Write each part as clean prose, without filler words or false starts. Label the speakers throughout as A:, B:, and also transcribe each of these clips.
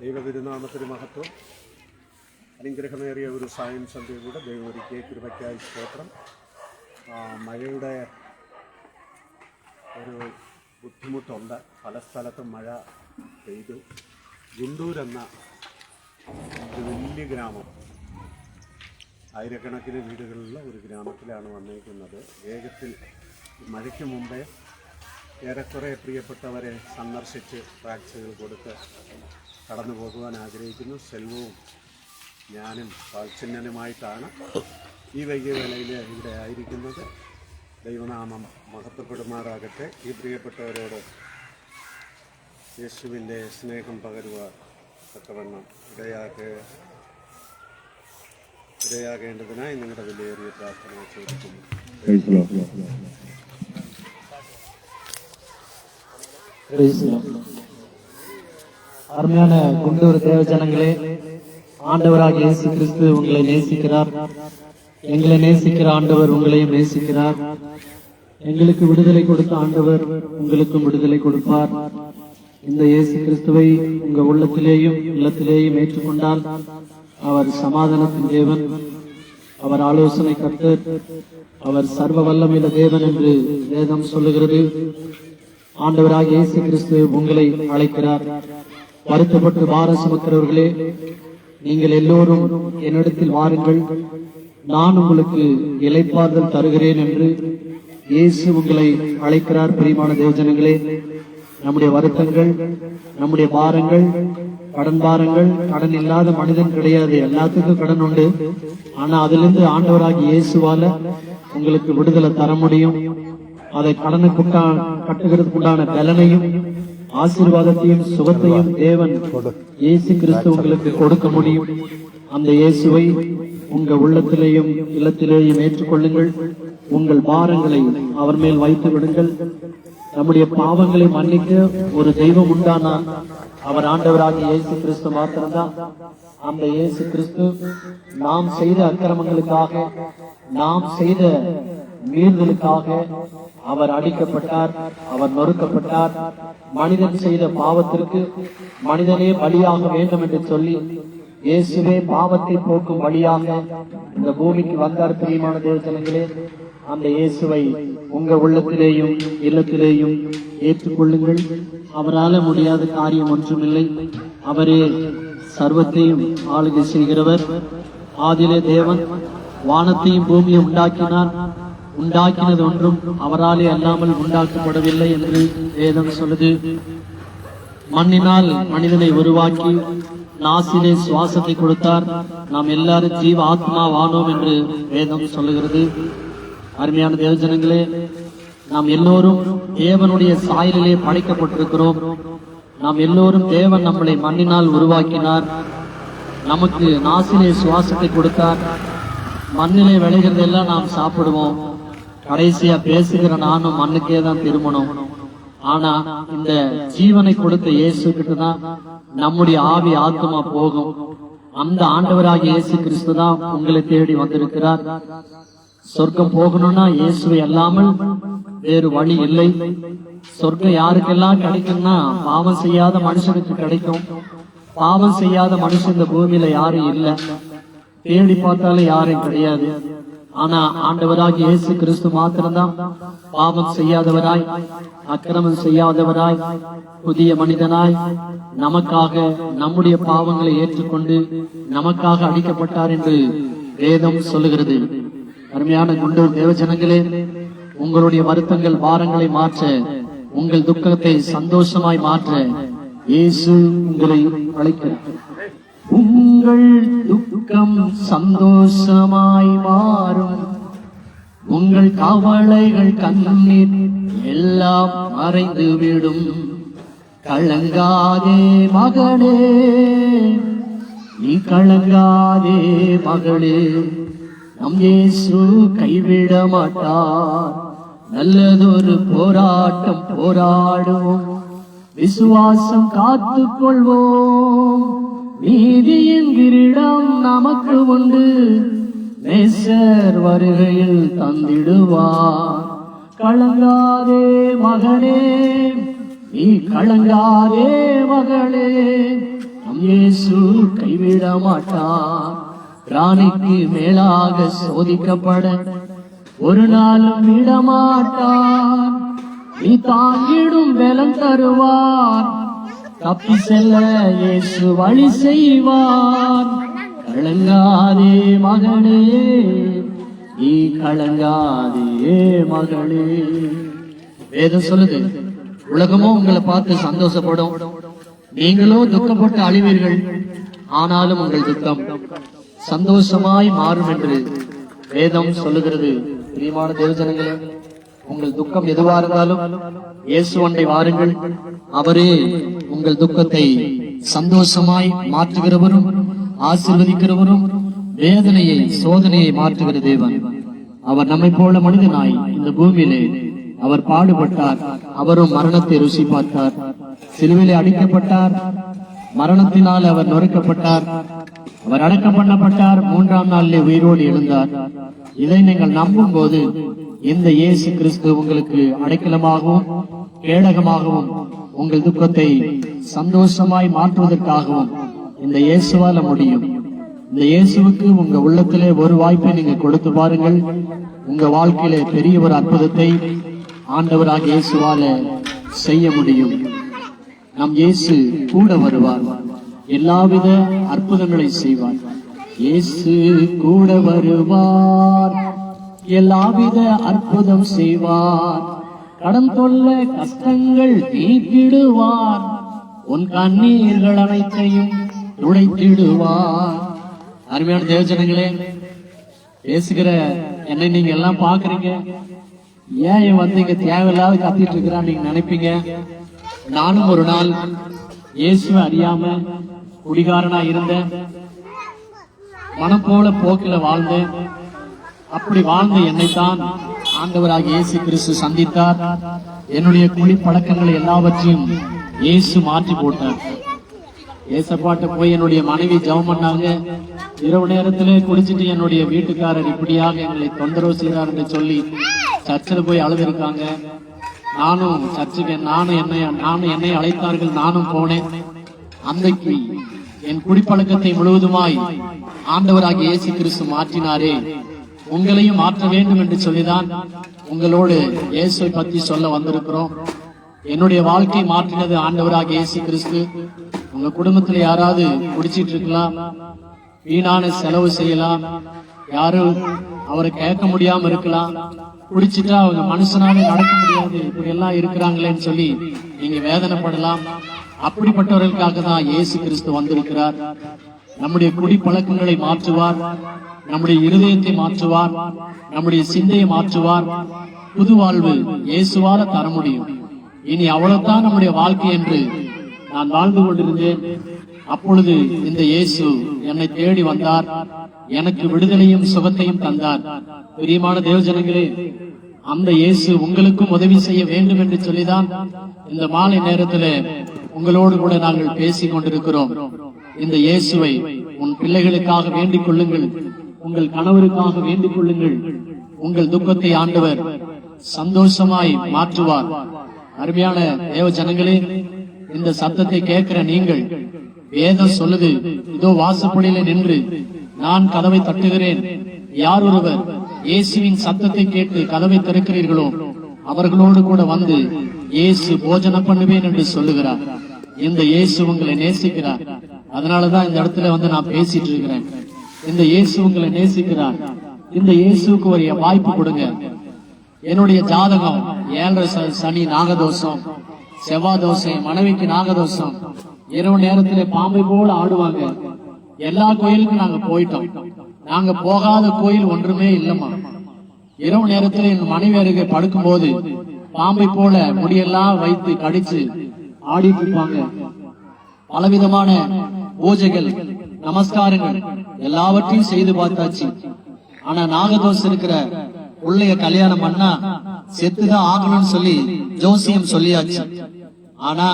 A: ദൈവതിരുനാമത്തിന് മഹത്വം. അനുഗ്രഹമേറിയ ഒരു സായം സന്ധ്യയിലൂടെ ദൈവം ഒരുക്കിയ കൃപയ്ക്കായി സ്തോത്രം. മഴയുടെ ഒരു ബുദ്ധിമുട്ടുണ്ട്. പല സ്ഥലത്തും മഴ പെയ്തു. ഗുണ്ടൂരെന്ന ഒരു വലിയ ഗ്രാമം, ആയിരക്കണക്കിന് വീടുകളുള്ള ഒരു ഗ്രാമത്തിലാണ് വന്നിരിക്കുന്നത്. വേഗത്തിൽ മഴയ്ക്ക് മുമ്പേ ഏറെക്കുറെ പ്രിയപ്പെട്ടവരെ സന്ദർശിച്ച് വാക്സിനുകൾ കൊടുത്ത് കടന്നു പോകുവാൻ ആഗ്രഹിക്കുന്നു. സെൽവവും ഞാനും വാത്സല്യനുമായിട്ടാണ് ഈ വൈകിയ വേളയിൽ ഇവിടെ ആയിരിക്കുന്നത്. ദൈവനാമം മഹത്വപ്പെടുമാറാകട്ടെ. ഈ പ്രിയപ്പെട്ടവരോട് യേശുവിൻ്റെ സ്നേഹം പകരുവാൻ തക്കവണ്ണം ഇടയാകേണ്ടതിനായി നിങ്ങളുടെ വിലയേറിയ പ്രാർത്ഥന ചോദിക്കുന്നു.
B: அருமையான குண்டூர் தேவ ஜனங்களே, ஆண்டவராக இயேசு கிறிஸ்து உங்களை நேசிக்கிறார். எங்களை நேசிக்கிற ஆண்டவர் உங்களையும் நேசிக்கிறார். எங்களுக்கு விடுதலை கொடுத்த ஆண்டவர் உங்களுக்கும் விடுதலை கொடுப்பார். இந்த இயேசு கிறிஸ்துவை உங்க உள்ளத்திலேயும் இல்லத்திலேயும் ஏற்றுக்கொண்டால் அவர் சமாதானத்தின் தேவன், அவர் ஆலோசனை கர்த்தர், அவர் சர்வ வல்லமையுள்ள தேவன் என்று வேதம் சொல்லுகிறது. ஆண்டவராக இயேசு கிறிஸ்து உங்களை அழைக்கிறார். வருத்தப்பட்டு பார சுமக்கிறவர்களே, நீங்கள் எல்லோரும் என்னிடத்தில் வாருங்கள், நான் உங்களுக்கு இளைப்பாறுதல் தருகிறேன் என்று இயேசு உங்களை அழைக்கிறார். பிரியமான தேவஜனங்களே, நம்முடைய வருத்தங்கள், நம்முடைய பாரங்கள், கடன் பாரங்கள், கடன் இல்லாத மனிதன் கிடையாது. எல்லாத்துக்கும் கடன் உண்டு. ஆனா அதிலிருந்து ஆண்டவராகி இயேசுவால உங்களுக்கு விடுதலை தர முடியும். அதை கடனுக்கு கட்டுகிறதுக்கு உண்டான பலனையும் ஆசீர்வாதத்தையும் சுகத்தையும் தேவன் இயேசு கிறிஸ்து உங்களுக்கு கொடுக்க முடியும். அந்த இயேசுவை உங்க உள்ளத்திலேயும் இல்லத்திலேயும் ஏற்றுக்கொள்ளுங்கள். உங்கள் பாரங்களை அவர் மேல் வைத்து விடுங்கள். நம்முடைய பாவங்களை மன்னிக்க ஒரு தெய்வம் உண்டானா அவர் ஆண்டவராகிய இயேசு கிறிஸ்து மாத்திரம்தான். அந்த இயேசு கிறிஸ்து நாம் செய்த அக்கிரமங்களுக்காக, நாம் செய்த மீறுதலுக்காக அவர் அடிக்கப்பட்டார், அவர் நொறுக்கப்பட்டார். மனிதன் செய்த பாவத்திற்கு மனிதனே பலியாக வேண்டும் என்று சொல்லி இயேசுவே பாவத்தை போக்கும் வழியாக இந்த பூமிக்கு வந்தார். பிரியமான தேவஜனங்களே, அந்த இயேசுவை உங்க உள்ளத்திலேயும் இல்லத்திலேயும் ஏற்றுக்கொள்ளுங்கள். அவரால் முடியாத காரியம் ஒன்றுமில்லை. அவரே சர்வத்தையும் ஆளுகை செய்கிறவர். ஆதிலே தேவன் வானத்தையும் பூமியை உண்டாக்கினார். உண்டாக்கினது ஒன்றும் அவராலே அல்லாமல் உண்டாக்கப்படவில்லை என்று வேதம் சொல்லுது. மண்ணினால் மனிதனை உருவாக்கி நாசிலே சுவாசத்தை கொடுத்தார். நாம் எல்லாரும் ஜீவ ஆத்மா வானோம் என்று வேதம் சொல்லுகிறது. அருமையான தேவஜனங்களே, நாம் எல்லோரும் தேவனுடைய சாயலிலே படைக்கப்பட்டிருக்கிறோம். நாம் எல்லோரும் தேவன் நம்மளை மண்ணினால் உருவாக்கினார். நமக்கு நாசிலே சுவாசத்தை கொடுத்தார். மண்ணிலே விளைகிறதெல்லாம் நாம் சாப்பிடுவோம். கடைசியா பேசுகிற நானும் மண்ணுக்கே தான் திரும்பணும். ஆனா இந்த ஜீவனை கொடுத்த இயேசு கிட்ட தான் நம்முடைய ஆவி ஆத்மா போகும். அந்த ஆண்டவராகிய இயேசு கிறிஸ்து தான் உங்களை தேடி வந்திருக்கிறார். சொர்க்கம் போகணும்னா இயேசுவை அல்லாமல் வேறு வழி இல்லை. சொர்க்கம் யாருக்கெல்லாம் கிடைக்கும்னா பாவம் செய்யாத மனுஷனுக்கு கிடைக்கும். பாவம் செய்யாத மனுஷன் இந்த பூமியில யாரும் இல்லை. தேடி பார்த்தாலும் யாரும் கிடையாது. ஆனா ஆண்டவராகிய இயேசு கிறிஸ்து மாத்திரம்தான் பாவம் செய்யாதவராய், அக்கிரமம் செய்யாதவராய், புதிய மனிதனாய் நமக்காக நம்முடைய பாவங்களை ஏற்றுக்கொண்டு நமக்காக அடிக்கப்பட்டார் என்று வேதம் சொல்லுகிறது. அருமையான குண்டூர் தேவஜனங்களே, உங்களுடைய வருத்தங்கள் பாரங்களை மாற்ற, உங்கள் துக்கத்தை சந்தோஷமாய் மாற்ற இயேசு உங்களை அழைக்கிறார். உங்கள் துக்கம் சந்தோஷமாய் மாறும், உங்கள் கவலைகள் கண்ணீர் எல்லாம் மறைந்து விடும். கலங்காதே மகனே, நீ கலங்காதே மகளே, நம் இயேசு கைவிட மாட்டார். நல்லதொரு போராட்டம் போராடுவோம், விசுவாசம் காத்துக் கொள்வோம். நீதியின் கிரீடம் நமக்கு உண்டு, நேசர் வருகையில் தந்திடுவார். கலங்காதே மகனே, நீ கலங்காதே மகளே, நம் இயேசு கைவிட மாட்டார். ராணிக்கு மேலாக சோதிக்கப்பட ஒரு நாளும் விடமாட்டார். நீ தாங்கிடும் பலம் தருவார். தப்பி செல்ல இயேசு வழி செய்வார். கலங்காதே மகனே, நீ கலங்காதே மகளே. வேதம் சொல்லுது, உலகமோ உங்களை பார்த்து சந்தோஷப்படும், நீங்களோ துக்கப்பட்டு அழிவீர்கள். ஆனாலும் உங்கள் துக்கம் சந்தோஷமாய் மாறும் என்று வேதம் சொல்லுகிறது. பிரியமான தேவஜனங்களே, உங்கள் துக்கம் எதுவா இருந்தாலும் இயேசு அண்டை வாருங்கள். அவரே உங்கள் துக்கத்தை சந்தோஷமாய் மாற்றுகிறவரும் ஆசீர்வதிக்கிறவரும் வேதனையை சோதனையை மாற்றுகிற தேவன். அவர் நம்மை போல மனிதனாய் இந்த பூமியிலே அவர் பாடுபட்டார். அவரும் மரணத்தை ருசி பார்த்தார். சிலுவையிலே அடிக்கப்பட்டார். மரணத்தினால் அவர் நொறுக்கப்பட்டார். அவர் அடக்கம் பண்ணப்பட்டார். 3ஆம் நாளிலே உயிரோடு எழுந்தார். இதை நீங்கள் நம்பும் போது இந்த இயேசு கிறிஸ்து உங்களுக்கு அடைக்கலமாகவும் கேடகமாகவும் உங்கள் துக்கத்தை சந்தோஷமாய் மாற்றுவதற்காகவும் இந்த இயேசுவால முடியும். இந்த இயேசுவுக்கு உங்க உள்ளத்திலே ஒரு வாய்ப்பை நீங்க கொடுத்து பாருங்கள். உங்க வாழ்க்கையிலே பெரிய ஒரு அற்புதத்தை ஆண்டவராக இயேசுவால செய்ய முடியும். நம் இயேசு கூட வருவார். எல்லாவித அற்புதங்களை செய்வார். இயேசு கூட வருவார். எல்லாவித அற்புதம் செய்வார். கடன் தொல்ல கஷ்டங்கள் நீக்கிடுவார். உன் கண்ணீர்கள் அனைத்தையும் துடைத்திடுவார். அருமையான தேவஜனங்களே, பேசுகிற என்னை நீங்க எல்லாம் பாக்குறீங்க. ஏன் இங்க தேவையில்லாத கத்திட்டு இருக்கிறான்னு நீங்க நினைப்பீங்க. நானும் ஒரு நாள் இயேசுவை அறியாம குடிகாரனா இருந்தேன். மனம் போல போக்கில வாழ்ந்தேன். அப்படி வாழ்ந்த என்னைத்தான் ஆண்டவராக இயேசு கிறிஸ்து சந்தித்தார். என்னுடைய குடி பழக்கங்களை எல்லாவற்றையும் இயேசு மாற்றி போட்டார். ஏசப்பாட்ட போய் என்னுடைய மனைவி ஜெபம் பண்ணாங்க. இரவு நேரத்திலே குடிச்சிட்டு என்னுடைய வீட்டுக்காரர் இப்படியாக எங்களை தொந்தரவு செய்தார் என்று சொல்லி சர்ச்சில் போய் அழுதிருக்காங்க. நானும் சர்ச்சுக்கு நானும் என்னை அழைத்தார்கள். நானும் போனேன். அன்றைக்கு என் குடிப்பழக்கத்தை முழுவதுமாய் ஆண்டவராகிய இயேசு கிறிஸ்து மாற்றினாரே, உங்களையும் மாற்ற வேண்டும் என்று சொல்லிதான் உங்களோடு இயேசுவை பத்தி சொல்ல வந்திருக்கிறோம். என்னுடைய வாழ்க்கை மாற்றினது ஆண்டவராகிய இயேசு கிறிஸ்து. உங்க குடும்பத்துல யாராவது குடிச்சிட்டு இருக்கலாம், வீணான செலவு செய்யலாம், யாரும் அவரை கேட்க முடியாம இருக்கலாம், குடிச்சிட்டா அவங்க மனுஷனாவே நடக்க முடியாது, இப்படி எல்லாம் இருக்கிறாங்களேன்னு சொல்லி நீங்க வேதனைப்படலாம். அப்படிப்பட்டவர்களுக்காக தான் இயேசு கிறிஸ்து வந்திருக்கிறார். நம்முடைய குடி பழக்கங்களை மாற்றுவார், நம்முடைய இருதயத்தை மாற்றுவார், நம்முடைய சிந்தையை மாற்றுவார். புது வாழ்வு இயேசுவால தர முடியும். இனி அவ்வளவுதான் நம்முடைய வாழ்க்கை என்று நான் வாழ்ந்து கொண்டிருந்தேன். அப்பொழுது இந்த இயேசு என்னை தேடி வந்தார். எனக்கு விடுதலையும் சுகத்தையும் தந்தார். பிரியமான தேவஜனங்களே, அந்த இயேசு உங்களுக்கும் உதவி செய்ய வேண்டும் என்று சொல்லிதான் இந்த மாலை நேரத்தில் உங்களோடு கூட நாங்கள் பேசிக் கொண்டிருக்கிறோம். இந்த இயேசுவை உன் பிள்ளைகளுக்காக வேண்டிக் கொள்ளுங்கள், உங்கள் கணவருக்காக வேண்டிக் கொள்ளுங்கள். உங்கள் துக்கத்தை ஆண்டவர் சந்தோஷமாய் மாற்றுவார். அருமையான தேவ ஜனங்களே, இந்த சத்தத்தை கேட்கிற நீங்கள், வேதம் சொல்லுது, இதோ வாசப்படியில நின்று நான் கதவை தட்டுகிறேன். யார் ஒருவர் இயேசுவின் சத்தத்தை கேட்டு கதவை திறக்கிறீர்களோ அவர்களோடு கூட வந்து இயேசு போஜனம் பண்ணுவேன் என்று சொல்லுகிறார். இந்த இயேசு உங்களை நேசிக்கிறார். அதனாலதான் இந்த இடத்துல வந்து நான் பேசிட்டு இருக்கிறேன். இந்த இயேசு உங்களை நேசிக்கிறார். இந்த இயேசுக்கு ஒரு வாய்ப்பு கொடுங்க. என்னுடைய ஜாதகம் 7 சனி நாகதோஷம், செவ்வாய் தோஷம், மனைவிக்கு நாகதோஷம். இரவு நேரத்திலே பாம்பை போல ஆடுவாங்க. எல்லா கோயிலுக்கும் நாங்க போயிட்டோம். நாங்க போகாத கோயில் ஒன்றுமே இல்லம்மா. இரவு நேரத்தில் என் மனைவி அருகே படுக்கும் போது பாம்பை போல முடியெல்லாம் வைத்து கடிச்சு ஆடிட்டு இருப்பாங்க. பலவிதமான பூஜைகள், நமஸ்காரங்கள் எல்லாவற்றையும் செய்து பார்த்தாச்சு. ஆனா நாகதோஷம் இருக்கிற பிள்ளைய கல்யாணம் பண்ணா செத்துதான் ஆகணும்னு சொல்லி ஜோசியம் சொல்லியாச்சு. ஆனா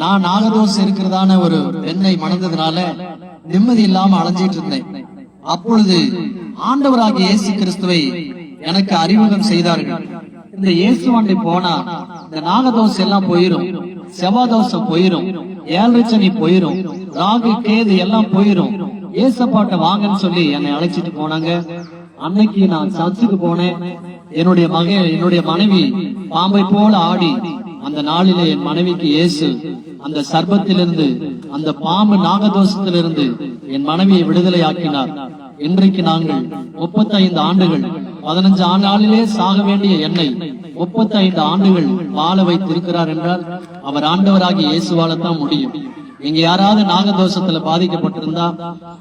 B: நான் நாகதோஷம் இருக்கிறதான ஒரு பெண்ணை மணந்ததுனால நிம்மதி இல்லாம அலைஞ்சிட்டு இருந்தேன். அப்பொழுது ஆண்டவராகிய இயேசு கிறிஸ்துவை எனக்கு அறிமுகம் செய்தார்கள். இந்த இயேசுவாண்டை போனா இந்த நாகதோஷம் எல்லாம் போயிரும், செவ்வாதோஷம் போயிரும், ஏழரைச்சனி போயிரும், ராகு கேது எல்லாம் போயிரும், ஏசப்பாட்ட வாங்கன்னு சொல்லி என்னை அழைச்சிட்டு போனாங்க. அன்னைக்கு நான் சர்ச்சுக்கு போனேன். என்னுடைய மனைவி பாம்பை போல ஆடி, அந்த நாளிலே என் மனைவிக்கு இயேசு அந்த சர்ப்பத்திலிருந்து, அந்த பாம்பு நாகதோஷத்திலிருந்து என் மனைவியை விடுதலை ஆக்கினார். இன்றைக்கு நாங்கள் 35 ஆண்டுகள், 15 நாளிலே சாக வேண்டிய என்னை 35 ஆண்டுகள் வாழ வைத்திருக்கிறார் என்றால் அவர் ஆண்டவராகிய இயேசுவாலத்தான் முடியும். நீங்க யாராவது நாகதோஷத்துல பாதிக்கப்பட்டிருந்தா,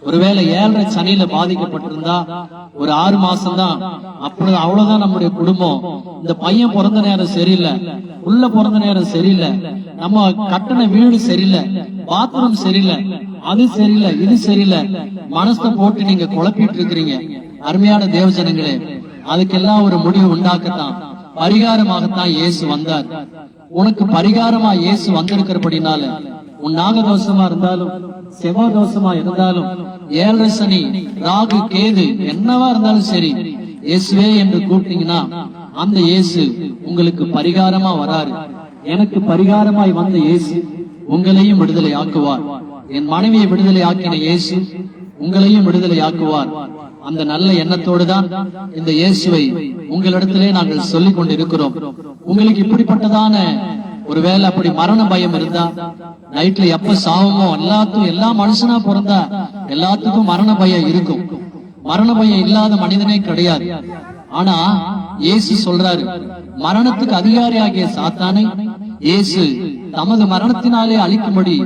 B: ஒருவேளை 7.5 சனியில பாதிக்கப்பட்டிருந்தா, ஒரு 6 மாசம்தான், அப்படி அவ்வளவுதான் நம்முடைய குடும்பம். இந்த பையன் பிறந்த நேரம் சரியில்லை, உள்ள பிறந்த நேரம் சரியில்லை, நம்ம கட்டண வீடு சரியில்லை, பாத்ரூம் சரியில்லை, அது சரியில்லை, இது சரியில்லை, மனசை போட்டு நீங்க குழப்பிட்டு இருக்கிறீங்க. அருமையான தேவஜனங்களே, அதுக்கெல்லாம் ஒரு முடிவு உண்டாக்கத்தான், பரிகாரமாகத்தான் இயேசு வந்தார். உனக்கு பரிகாரமா இயேசு வந்திருக்கிறபடினால உன் நாகதோஷமா இருந்தாலும், செவ்வாதோஷமா இருந்தாலும், 7.5 சனி, ராகு கேது என்னவா இருந்தாலும் சரி, இயேசுவே என்று கூப்பிட்டீங்கன்னா அந்த இயேசு உங்களுக்கு பரிகாரமா வராரு. எனக்கு பரிகாரமாய் வந்த இயேசு உங்களையும் விடுதலை ஆக்குவார். என் மனைவியை விடுதலை ஆக்கின இயேசு உங்களையும் விடுதலை ஆக்குவார். அந்த நல்ல எண்ணத்தோடு தான் இந்த இயேசுவை உங்களிடத்திலே நாங்கள் சொல்லிக் கொண்டிருக்கிறோம். உங்களுக்கு இப்படிப்பட்டதான ஒருவேளை அப்படி மரண பயம் இருந்தா, நைட்ல எப்ப சாவமோ, எல்லா மனுஷனா பிறந்தா எல்லாத்துக்கும் மரண பயம் இருக்கும். மரண பயம் இல்லாத மனிதனே கிடையாது. ஆனா இயேசு சொல்றாரு, மரணத்துக்கு அதிகாரியாகிய சாத்தானை இயேசு தமது மரணத்தினாலே அழிக்கும்படி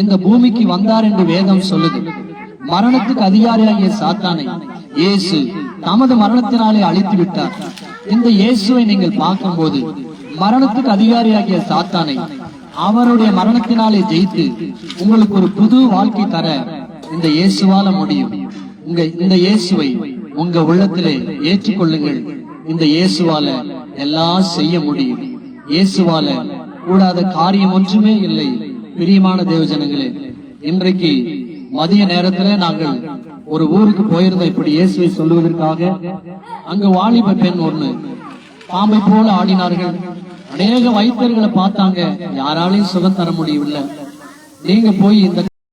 B: இந்த பூமிக்கு வந்தார் என்று வேதம் சொல்லுது. மரணத்துக்கு அதிகாரியாகிய சாத்தானை இயேசு தமது மரணத்தினாலே அழித்து விட்டார். இந்த இயேசுவை நீங்கள் பார்க்கும்போது மரணத்துக்கு அதிகாரியாகிய சாத்தானை அவருடைய மரணத்தினாலே ஜெயித்து உங்களுக்கு ஒரு புது வாழ்க்கை தர இந்த இயேசுவால முடியும். இந்த இயேசுவை உங்க உள்ளத்திலே ஏற்றுக்கொள்ளுங்கள். இந்த இயேசுவால எல்லாம் செய்ய முடியும். இயேசுவால கூடாத காரியம் ஒன்றுமே இல்லை. பிரியமான தேவஜனங்களே, இன்றைக்கு மதிய நேரத்துல நாங்கள் ஒரு ஊருக்கு போயிருந்தோம் இப்படி இயேசுவை சொல்லுவதற்காக. அங்க வாலிப பெண் ஒண்ணு பாம்பை போல ஆடினார்கள். அநேக வைத்தியர்களை பார்த்தாங்க, யாராலையும் சுகம் தர முடியவில்லை. நீங்க போய் இந்த